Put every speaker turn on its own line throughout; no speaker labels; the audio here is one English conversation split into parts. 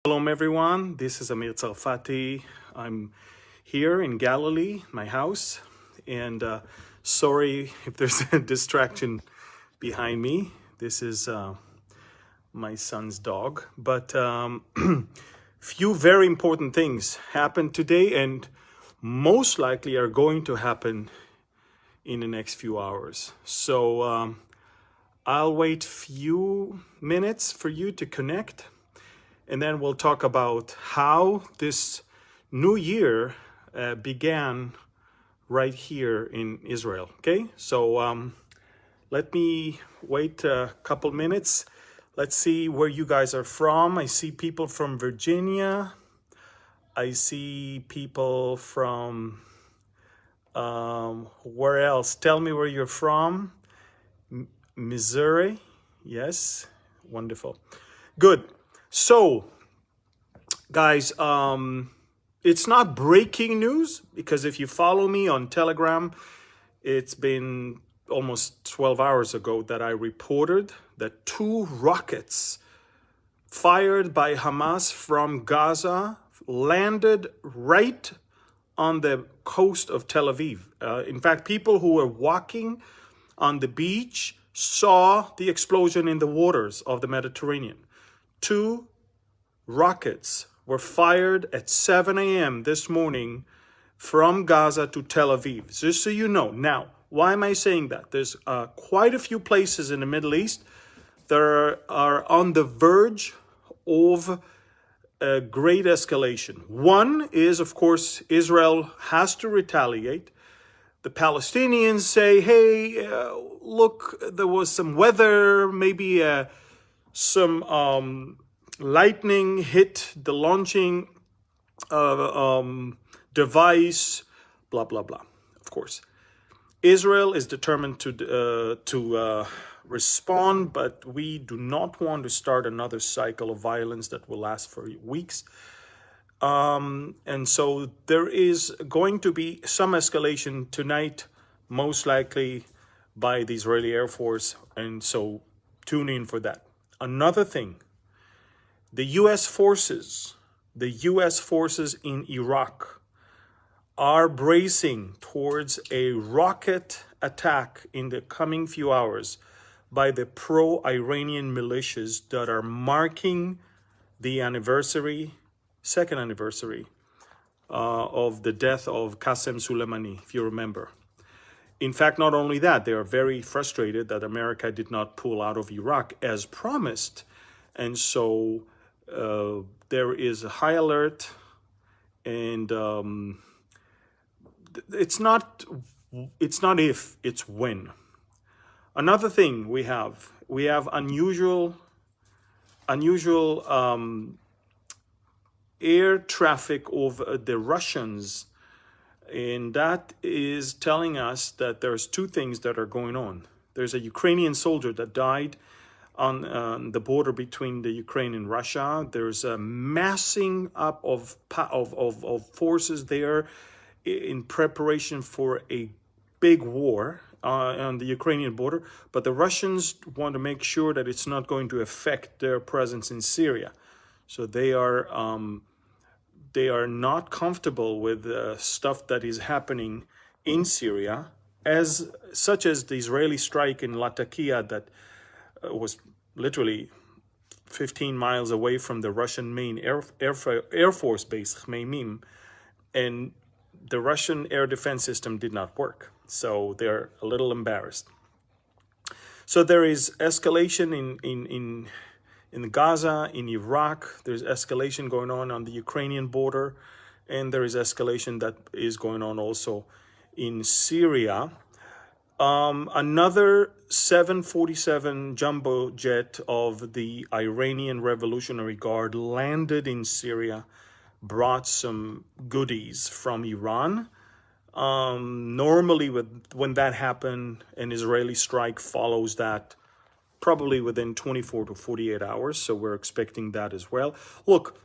Shalom everyone, this isツァルファティ. I'm here in Galilee, my house, and sorry if there's a distraction behind me. This is my son's dog, but few very important things happened today and most likely are going to happen in the next few hours. So I'll wait few minutes for you to connect, and then we'll talk about how this new year began right here in Israel. Okay, so let me wait a couple minutes. Let's see where you guys are from. I see people from Virginia. I see people from where else? Tell me where you're from. Missouri. Yes, wonderful. Good. So, guys, it's not breaking news because if you follow me on Telegram, it's been almost 12 hours ago that I reported that 2 rockets fired by Hamas from Gaza landed right on the coast of Tel Aviv. In fact, people who were walking on the beach saw the explosion in the waters of the Mediterranean. 2 rockets were fired at 7 a.m. this morning from Gaza to Tel Aviv. Just so you know. Now, why am I saying that? There's quite a few places in the Middle East that are on the verge of a great escalation. One is, of course, Israel has to retaliate. The Palestinians say, hey, look, there was some weather, maybe some lightning hit the launching device, blah, blah, blah, of course. Israel is determined to respond, but we do not want to start another cycle of violence that will last for weeks. And so there is going to be some escalation tonight, most likely by the Israeli Air Force, and so tune in for that. Another thing, the U.S. forces in Iraq are bracing towards a rocket attack in the coming few hours by the pro-Iranian militias that are marking the second anniversary of the death of Qasem Soleimani, if you remember. In fact, not only that, they are very frustrated that America did not pull out of Iraq as promised. And so there is a high alert, and it's not if, it's when. Another thing we have unusual air traffic over the Russians, and that is telling us that there's 2 things that are going on. There's a Ukrainian soldier that died on the border between the Ukraine and Russia. There's a massing up of forces there in preparation for a big war on the Ukrainian border, but the Russians want to make sure that it's not going to affect their presence in Syria. So they are not comfortable with stuff that is happening in Syria, such as the Israeli strike in Latakia that was literally 15 miles away from the Russian main Air Force base, Khmeimim, and the Russian air defense system did not work. So they're a little embarrassed. So there is escalation in Gaza, in Iraq. There's escalation going on the Ukrainian border, and there is escalation that is going on also in Syria. Another 747 jumbo jet of the Iranian Revolutionary Guard landed in Syria, brought some goodies from Iran. Normally when that happened, an Israeli strike follows that probably within 24 to 48 hours. So we're expecting that as well. Look,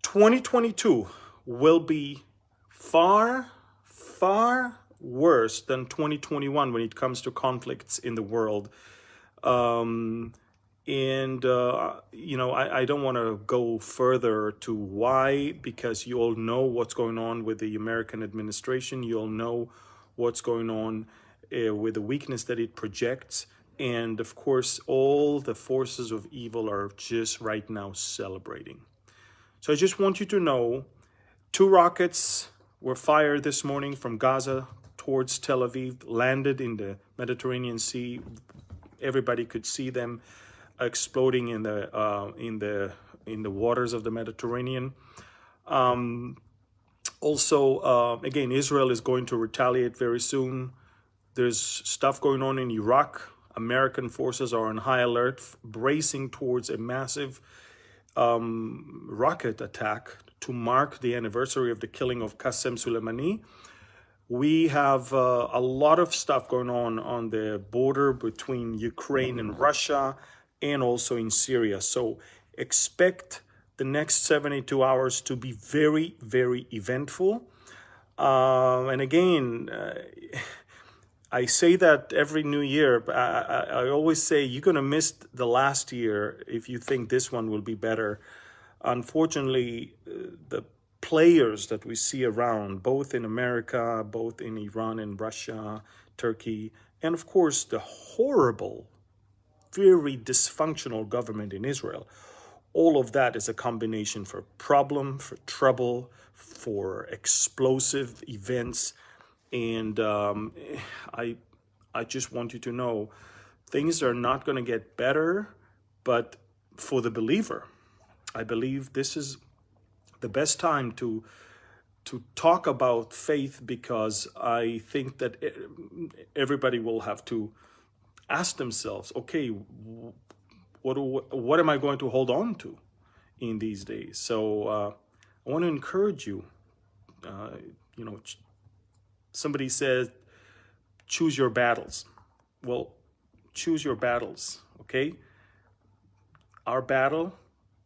2022 will be far, far worse than 2021 when it comes to conflicts in the world. And, I don't want to go further to why, because you all know what's going on with the American administration. You all know what's going on with the weakness that it projects. And of course, all the forces of evil are just right now celebrating. So I just want you to know 2 rockets were fired this morning from Gaza towards Tel Aviv, landed in the Mediterranean Sea. Everybody could see them exploding in the waters of the Mediterranean. Again, Israel is going to retaliate very soon. There's stuff going on in Iraq. American forces are on high alert, bracing towards a massive rocket attack to mark the anniversary of the killing of Qasem Soleimani. We have a lot of stuff going on the border between Ukraine and Russia, and also in Syria. So expect the next 72 hours to be very, very eventful. And again, I say that every new year, but I always say you're going to miss the last year if you think this one will be better. Unfortunately, the players that we see around, both in America, both in Iran and Russia, Turkey, and of course the horrible, very dysfunctional government in Israel, all of that is a combination for problem, for trouble, for explosive events. And I just want you to know things are not going to get better, but for the believer, I believe this is the best time to talk about faith, because I think that everybody will have to ask themselves, okay, what am I going to hold on to in these days? So I want to encourage you. Somebody says, choose your battles. Well, choose your battles, okay? Our battle,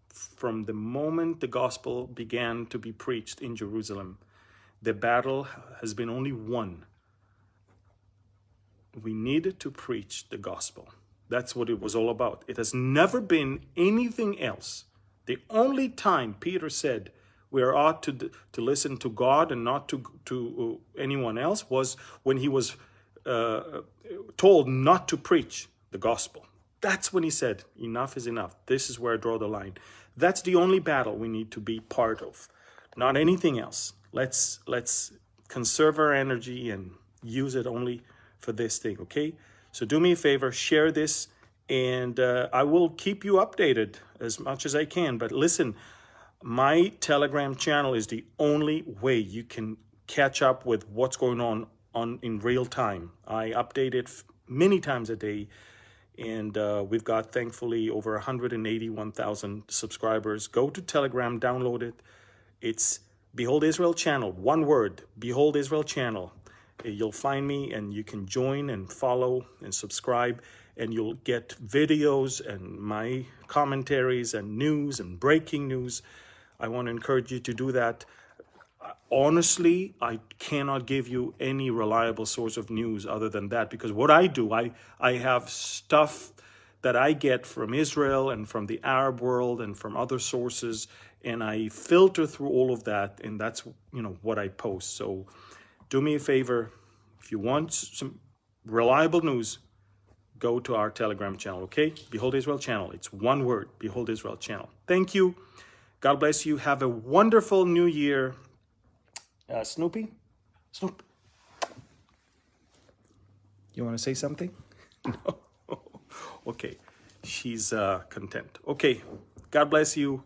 from the moment the gospel began to be preached in Jerusalem, the battle has been only one. We needed to preach the gospel. That's what it was all about. It has never been anything else. The only time Peter said we are ought to listen to God and not to anyone else was when he was told not to preach the gospel. That's when he said, enough is enough. This is where I draw the line. That's the only battle we need to be part of, not anything else. Let's conserve our energy and use it only for this thing, okay? So do me a favor, share this, and I will keep you updated as much as I can. But listen, my Telegram channel is the only way you can catch up with what's going on in real time. I update it many times a day, and we've got, thankfully, over 181,000 subscribers. Go to Telegram, download it. It's Behold Israel Channel, one word, Behold Israel Channel. You'll find me, and you can join and follow and subscribe, and you'll get videos and my commentaries and news and breaking news. I want to encourage you to do that. Honestly, I cannot give you any reliable source of news other than that, because what I do, I have stuff that I get from Israel and from the Arab world and from other sources, and I filter through all of that, and that's what I post. So do me a favor, if you want some reliable news, go to our Telegram channel, okay? Behold Israel Channel. It's one word, Behold Israel Channel. Thank you. God bless you. Have a wonderful new year. Snoopy? Snoop. You want to say something? No. Okay. She's content. Okay. God bless you.